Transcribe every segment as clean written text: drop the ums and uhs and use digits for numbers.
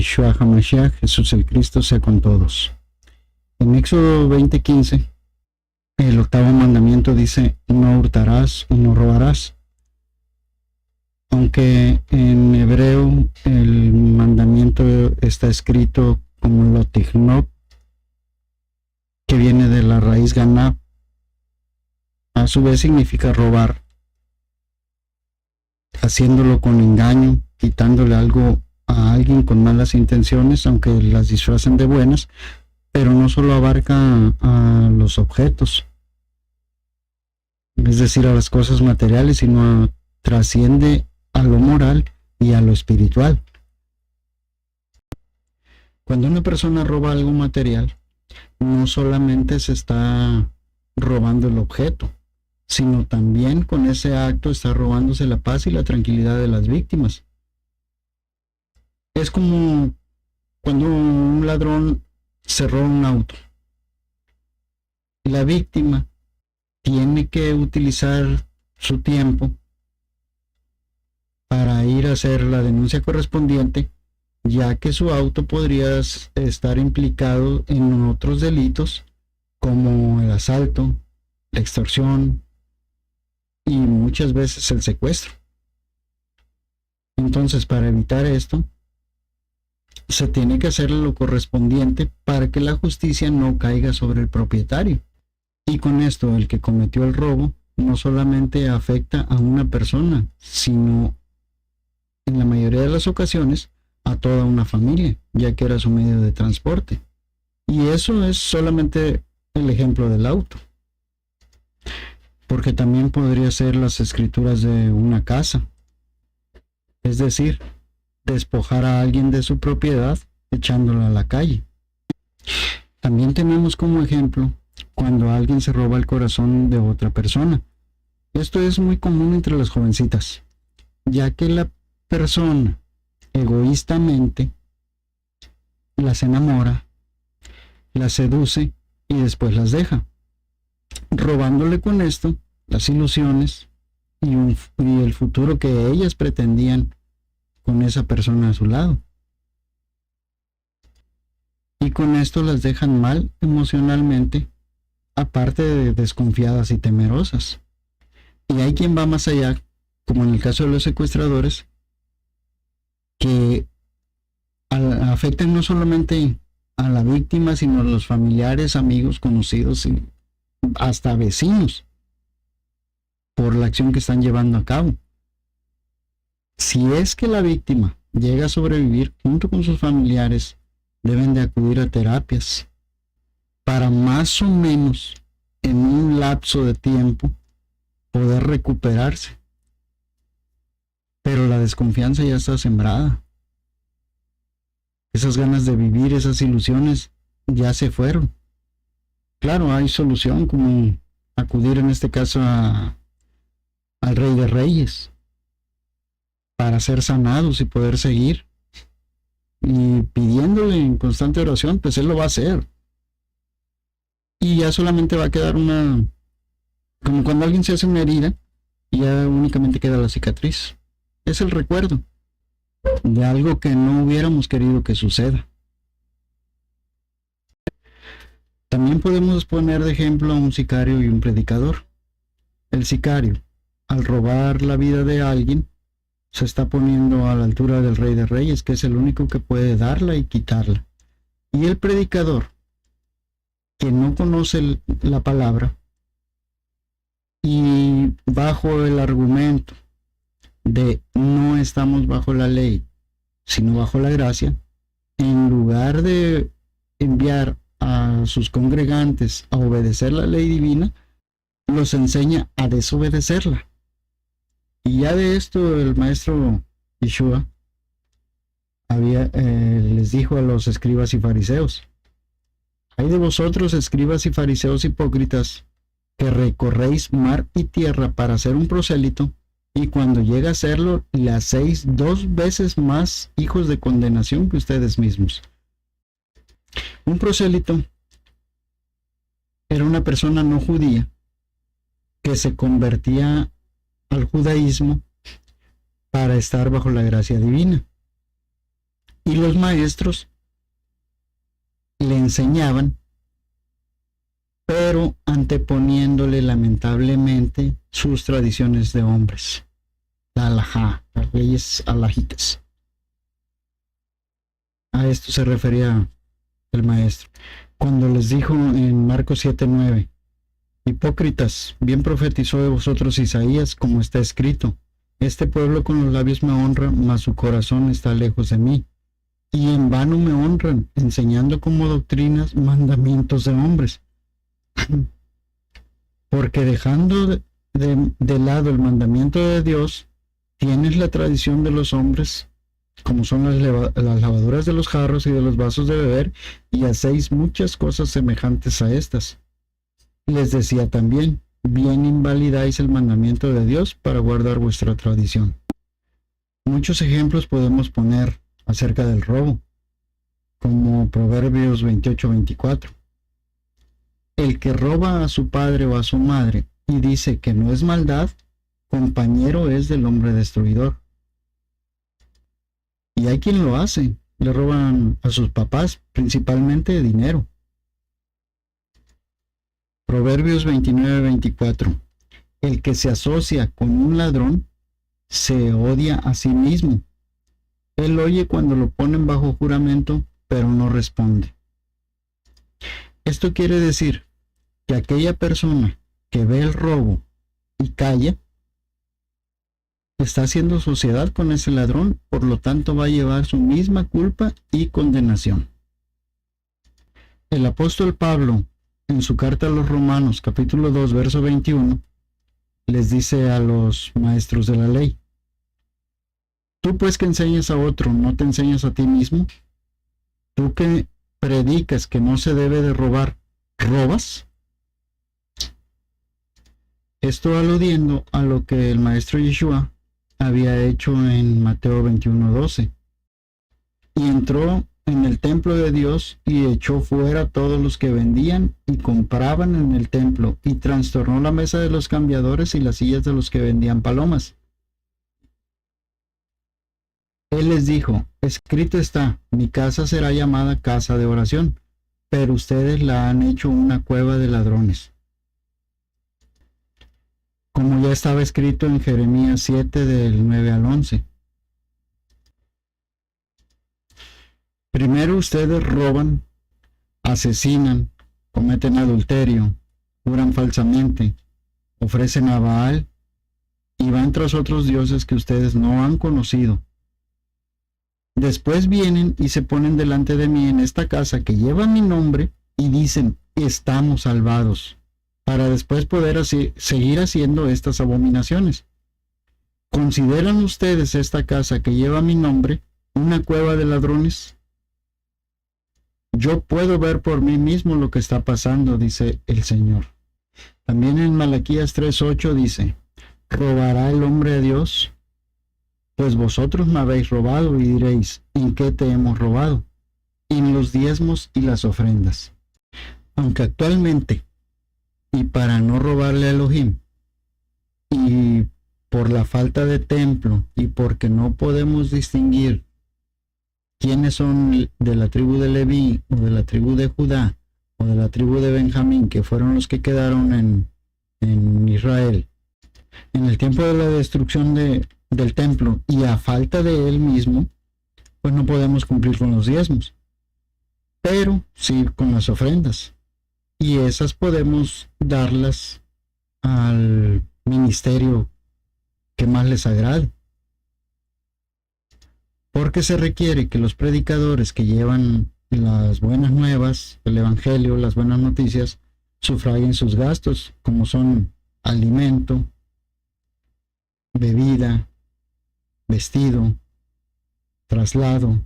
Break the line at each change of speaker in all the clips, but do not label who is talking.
Yeshua HaMashiach, Jesús el Cristo, sea con todos. En Éxodo 20:15, el octavo mandamiento dice: no hurtarás y no robarás. Aunque en hebreo el mandamiento está escrito como lotignot, que viene de la raíz ganab, a su vez significa robar, haciéndolo con engaño, quitándole algo a alguien con malas intenciones, aunque las disfracen de buenas, pero no solo abarca a los objetos, es decir, a las cosas materiales, sino trasciende a lo moral y a lo espiritual. Cuando una persona roba algo material, no solamente se está robando el objeto, sino también con ese acto está robándose la paz y la tranquilidad de las víctimas. Es como cuando un ladrón se roba un auto. La víctima tiene que utilizar su tiempo para ir a hacer la denuncia correspondiente, ya que su auto podría estar implicado en otros delitos como el asalto, la extorsión y muchas veces el secuestro. Entonces, para evitar esto, se tiene que hacer lo correspondiente para que la justicia no caiga sobre el propietario. Y con esto, el que cometió el robo no solamente afecta a una persona, sino en la mayoría de las ocasiones a toda una familia, ya que era su medio de transporte. Y eso es solamente el ejemplo del auto, porque también podría ser las escrituras de una casa, es decir, despojar a alguien de su propiedad echándola a la calle. También tenemos como ejemplo cuando alguien se roba el corazón de otra persona. Esto es muy común entre las jovencitas, ya que la persona egoístamente las enamora, las seduce y después las deja, robándole con esto las ilusiones y el futuro que ellas pretendían con esa persona a su lado. Y con esto las dejan mal emocionalmente, aparte de desconfiadas y temerosas. Y hay quien va más allá, como en el caso de los secuestradores, que afectan no solamente a la víctima, sino a los familiares, amigos, conocidos y hasta vecinos, por la acción que están llevando a cabo. Si es que la víctima llega a sobrevivir, junto con sus familiares, deben de acudir a terapias para más o menos en un lapso de tiempo poder recuperarse. Pero la desconfianza ya está sembrada. Esas ganas de vivir, esas ilusiones ya se fueron. Claro, hay solución, como acudir en este caso al Rey de Reyes para ser sanados y poder seguir. Y pidiéndole en constante oración, pues Él lo va a hacer. Y ya solamente va a quedar como cuando alguien se hace una herida y ya únicamente queda la cicatriz. Es el recuerdo de algo que no hubiéramos querido que suceda. También podemos poner de ejemplo a un sicario y un predicador. El sicario, al robar la vida de alguien, se está poniendo a la altura del Rey de Reyes, que es el único que puede darla y quitarla. Y el predicador, que no conoce la palabra, y bajo el argumento de no estamos bajo la ley, sino bajo la gracia, en lugar de enviar a sus congregantes a obedecer la ley divina, los enseña a desobedecerla. Y ya de esto el maestro Yeshua les dijo a los escribas y fariseos: hay de vosotros, escribas y fariseos hipócritas, que recorréis mar y tierra para ser un prosélito, y cuando llega a serlo, le hacéis 2 veces más hijos de condenación que ustedes mismos. Un prosélito era una persona no judía que se convertía al judaísmo para estar bajo la gracia divina. Y los maestros le enseñaban, pero anteponiéndole lamentablemente sus tradiciones de hombres, la halajá, las leyes alajitas. A esto se refería el maestro cuando les dijo en Marcos 7:9: hipócritas, bien profetizó de vosotros Isaías, como está escrito: este pueblo con los labios me honra, mas su corazón está lejos de mí, y en vano me honran, enseñando como doctrinas mandamientos de hombres. Porque dejando de lado el mandamiento de Dios, tienes la tradición de los hombres, como son las lavaduras de los jarros y de los vasos de beber, y hacéis muchas cosas semejantes a estas. Les decía también: bien invalidáis el mandamiento de Dios para guardar vuestra tradición. Muchos ejemplos podemos poner acerca del robo, como Proverbios 28:24. El que roba a su padre o a su madre y dice que no es maldad, compañero es del hombre destruidor. Y hay quien lo hace, le roban a sus papás, principalmente dinero. Proverbios 29:24. El que se asocia con un ladrón se odia a sí mismo. Él oye cuando lo ponen bajo juramento, pero no responde. Esto quiere decir que aquella persona que ve el robo y calla, está haciendo sociedad con ese ladrón, por lo tanto va a llevar su misma culpa y condenación. El apóstol Pablo, en su carta a los Romanos, capítulo 2, verso 21, les dice a los maestros de la ley: tú pues que enseñas a otro, ¿no te enseñas a ti mismo? Tú que predicas que no se debe de robar, ¿robas? Esto aludiendo a lo que el maestro Yeshua había hecho en Mateo 21:12. Y entró en el templo de Dios y echó fuera a todos los que vendían y compraban en el templo, y trastornó la mesa de los cambiadores y las sillas de los que vendían palomas. Él les dijo: escrito está, mi casa será llamada casa de oración, pero ustedes la han hecho una cueva de ladrones. Como ya estaba escrito en Jeremías 7, del 9 al 11. Primero ustedes roban, asesinan, cometen adulterio, juran falsamente, ofrecen a Baal y van tras otros dioses que ustedes no han conocido. Después vienen y se ponen delante de mí en esta casa que lleva mi nombre y dicen: estamos salvados, para después poder seguir haciendo estas abominaciones. ¿Consideran ustedes esta casa que lleva mi nombre una cueva de ladrones? Yo puedo ver por mí mismo lo que está pasando, dice el Señor. También en Malaquías 3:8 dice: ¿robará el hombre a Dios? Pues vosotros me habéis robado, y diréis: ¿en qué te hemos robado? En los diezmos y las ofrendas. Aunque actualmente, y para no robarle a Elohim, y por la falta de templo, y porque no podemos distinguir quiénes son de la tribu de Leví, o de la tribu de Judá, o de la tribu de Benjamín, que fueron los que quedaron en Israel, en el tiempo de la destrucción del templo, y a falta de él mismo, pues no podemos cumplir con los diezmos, pero sí con las ofrendas. Y esas podemos darlas al ministerio que más les agrade. Porque se requiere que los predicadores que llevan las buenas nuevas, el evangelio, las buenas noticias, sufraguen sus gastos, como son alimento, bebida, vestido, traslado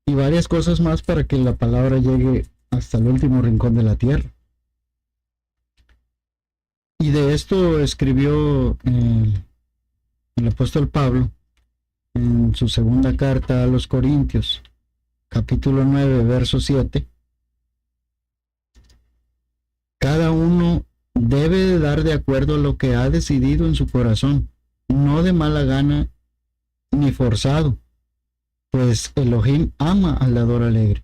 y varias cosas más, para que la palabra llegue hasta el último rincón de la tierra. Y de esto escribió el apóstol Pablo en su segunda carta a los Corintios, capítulo 9, verso 7. Cada uno debe de dar de acuerdo a lo que ha decidido en su corazón, no de mala gana ni forzado, pues Elohim ama al dador alegre.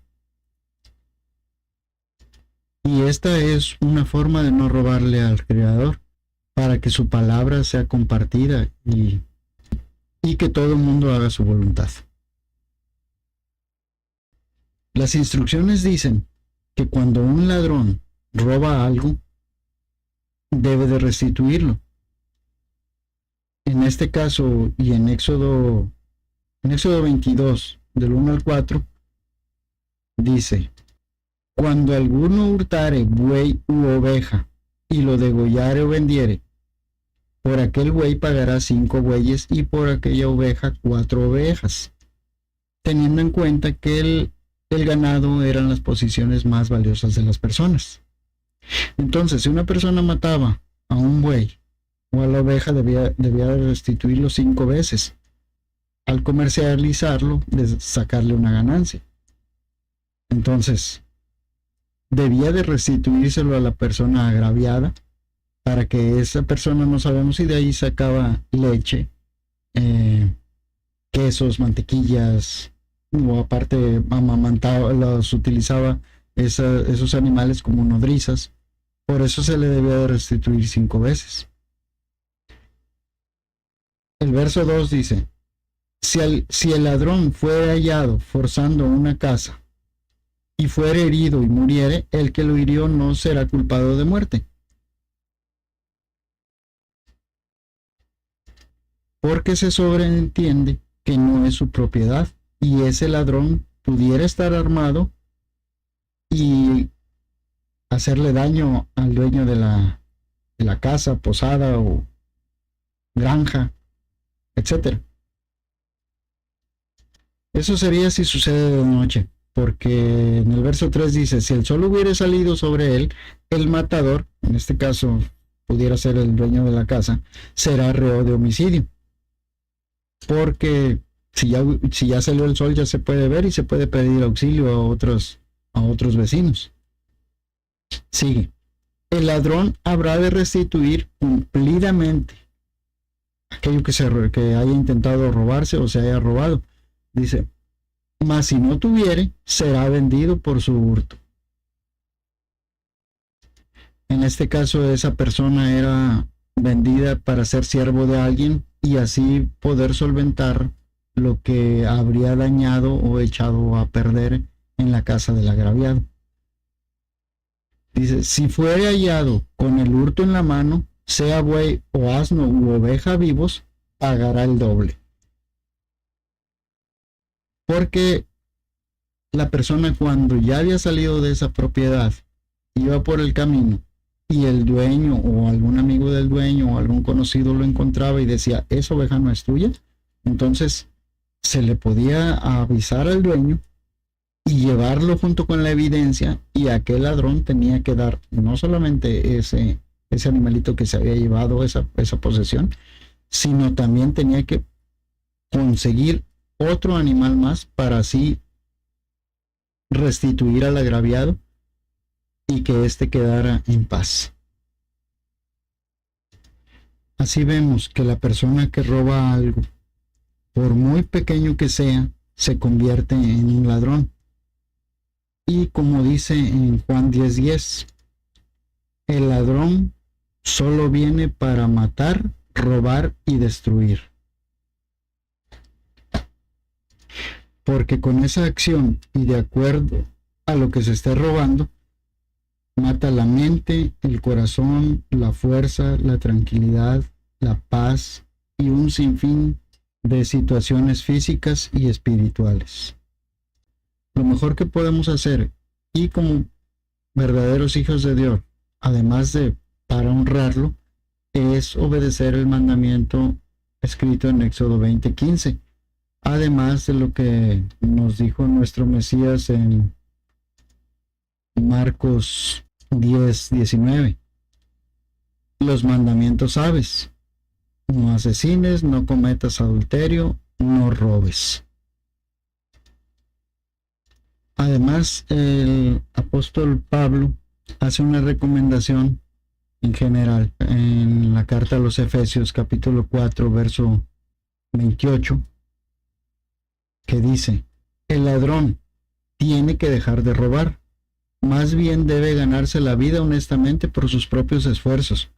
Y esta es una forma de no robarle al Creador, para que su palabra sea compartida y que todo el mundo haga su voluntad. Las instrucciones dicen que cuando un ladrón roba algo, debe de restituirlo. En este caso, y en Éxodo 22, del 1 al 4, dice: cuando alguno hurtare buey u oveja, y lo degollare o vendiere, por aquel buey pagará 5 bueyes, y por aquella oveja 4 ovejas, teniendo en cuenta que el ganado eran las posesiones más valiosas de las personas. Entonces, si una persona mataba a un buey o a la oveja, debía restituirlo 5 veces. Al comercializarlo, de sacarle una ganancia. Entonces, debía de restituírselo a la persona agraviada, para que esa persona, no sabemos si de ahí sacaba leche, quesos, mantequillas, o aparte amamantaba, los utilizaba esos animales como nodrizas. Por eso se le debía de restituir 5 veces. El verso 2 dice: si el ladrón fuere hallado forzando una casa, y fuere herido y muriere, el que lo hirió no será culpado de muerte, porque se sobreentiende que no es su propiedad, y ese ladrón pudiera estar armado y hacerle daño al dueño de la casa, posada o granja, etc. Eso sería si sucede de noche, porque en el verso 3 dice: si el sol hubiere salido sobre él, el matador, en este caso pudiera ser el dueño de la casa, será reo de homicidio. Porque si ya salió el sol, ya se puede ver y se puede pedir auxilio a otros vecinos. Sigue: el ladrón habrá de restituir cumplidamente aquello que haya intentado robarse o se haya robado. Dice: mas si no tuviere, será vendido por su hurto. En este caso, esa persona era vendida para ser siervo de alguien y así poder solventar lo que habría dañado o echado a perder en la casa del agraviado. Dice: si fuere hallado con el hurto en la mano, sea buey o asno u oveja vivos, pagará el doble. Porque la persona, cuando ya había salido de esa propiedad, iba por el camino y el dueño o algún amigo del dueño o algún conocido lo encontraba y decía: esa oveja no es tuya, entonces se le podía avisar al dueño y llevarlo junto con la evidencia, y aquel ladrón tenía que dar no solamente ese animalito que se había llevado, esa posesión, sino también tenía que conseguir otro animal más para así restituir al agraviado y que éste quedara en paz. Así vemos que la persona que roba algo, por muy pequeño que sea, se convierte en un ladrón. Y como dice en Juan 10:10, el ladrón solo viene para matar, robar y destruir. Porque con esa acción y de acuerdo a lo que se esté robando, mata la mente, el corazón, la fuerza, la tranquilidad, la paz y un sinfín de situaciones físicas y espirituales. Lo mejor que podemos hacer, y como verdaderos hijos de Dios, además de para honrarlo, es obedecer el mandamiento escrito en Éxodo 20:15. Además de lo que nos dijo nuestro Mesías en Marcos 10:19. Los mandamientos sabes: no asesines, no cometas adulterio, no robes. Además, el apóstol Pablo hace una recomendación en general en la carta a los Efesios, capítulo 4, verso 28. que dice: el ladrón tiene que dejar de robar, más bien debe ganarse la vida honestamente por sus propios esfuerzos.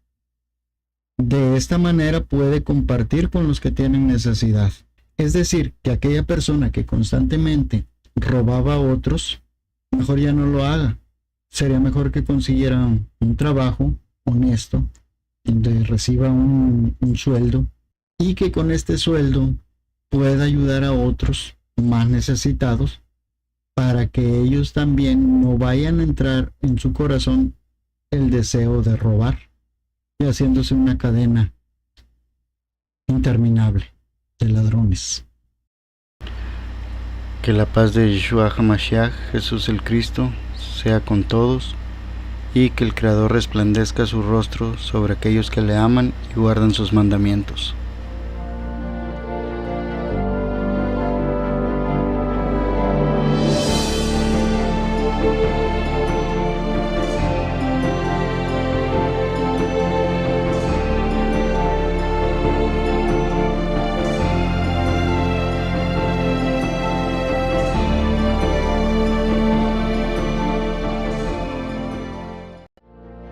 De esta manera puede compartir con los que tienen necesidad. Es decir, que aquella persona que constantemente robaba a otros, mejor ya no lo haga. Sería mejor que consiguiera un trabajo honesto, donde reciba un sueldo, y que con este sueldo pueda ayudar a otros más necesitados, para que ellos también no vayan a entrar en su corazón el deseo de robar, y haciéndose una cadena interminable de ladrones.
Que la paz de Yeshua HaMashiach, Jesús el Cristo, sea con todos, y que el Creador resplandezca su rostro sobre aquellos que le aman y guardan sus mandamientos.